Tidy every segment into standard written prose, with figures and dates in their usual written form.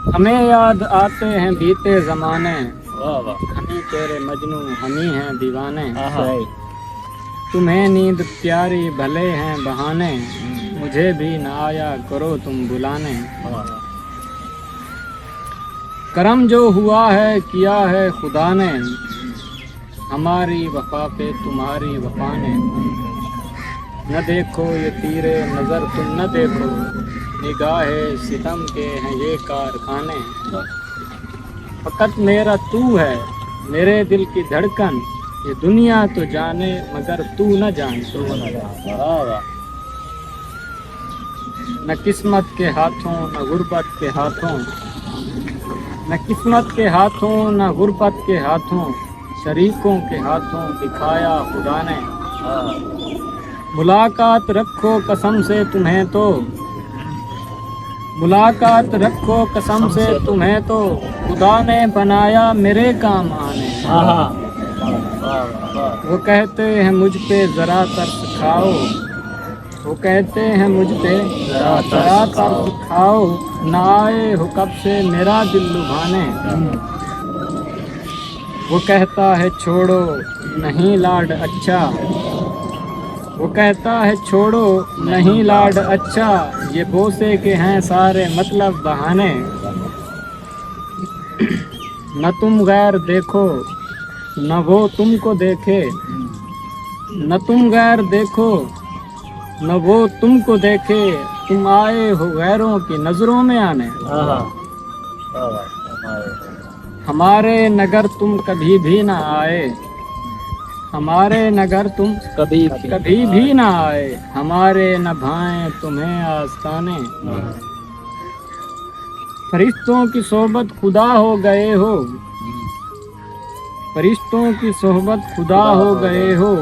ہمیں یاد آتے ہیں بیتے زمانے، واہ واہ، ہمیں تیرے مجنوں ہمیں ہیں دیوانے، آہا، تمہیں نیند پیاری بھلے ہیں بہانے، مجھے بھی نہ آیا کرو تم بلانے، واہ، کرم جو ہوا ہے کیا ہے خدا نے، ہماری وفا پہ تمہاری وفا نے، نہ دیکھو یہ تیرے نظر تم نہ دیکھو، نگاہ ستم کے ہیں یہ کارخانے، فقط میرا تو ہے میرے دل کی دھڑکن، یہ دنیا تو جانے مگر تو نہ جان، واہ واہ، نہ قسمت کے ہاتھوں نہ غربت کے ہاتھوں، نہ قسمت کے ہاتھوں نہ غربت کے ہاتھوں، شریکوں کے ہاتھوں دکھایا خدا نے، ملاقات رکھو قسم سے تمہیں تو، ملاقات رکھو قسم سے تمہیں تو، خدا نے بنایا میرے کام آنے، آہا، واہ واہ واہ، وہ کہتے ہیں مجھ پہ ذرا ترس کھاؤ، وہ کہتے ہیں مجھ پہ ذرا ترس کھاؤ، نہ آئے ہو کب سے میرا دل لبھانے، وہ کہتا ہے چھوڑو نہیں لاڈ اچھا، وہ کہتا ہے چھوڑو نہیں لاڈ اچھا، یہ بوسے کے ہیں سارے مطلب بہانے، نہ تم غیر دیکھو نہ وہ تم کو دیکھے، نہ تم غیر دیکھو نہ وہ تم کو دیکھے، تم آئے ہو غیروں کی نظروں میں آنے، آہا، واہ واہ، ہمارے ہمارے نگر تم کبھی بھی نہ آئے، ہمارے نگر تم کبھی بھی نہ آئے، ہمارے نہ بھائیں تمہیں آستانے، فرشتوں کی صحبت خدا ہو گئے ہو، فرشتوں کی صحبت خدا ہو گئے ہو،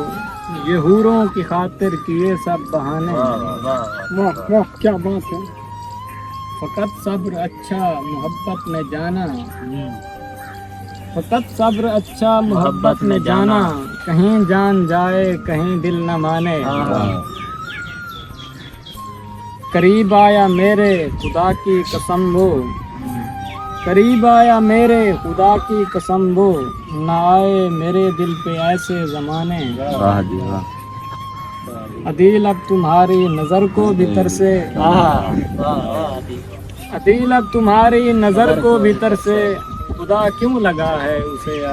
یہ حوروں کی خاطر کیے سب بہانے، واہ واہ کیا بات ہے، فقط صبر اچھا محبت میں جانا، فقط صبر اچھا محبت میں جانا، کہیں جان جائے کہیں دل نہ مانے، قریب آیا میرے خدا کی قسم وہ، قریب آیا میرے خدا کی قسم وہ، نہ آئے میرے دل پہ ایسے زمانے، واہ جی واہ، عدیل اب تمہاری نظر کو بھی ترسے، آہا، واہ واہ، عدیل اب تمہاری نظر کو بھی ترسے، خدا کیوں لگا ہے اسے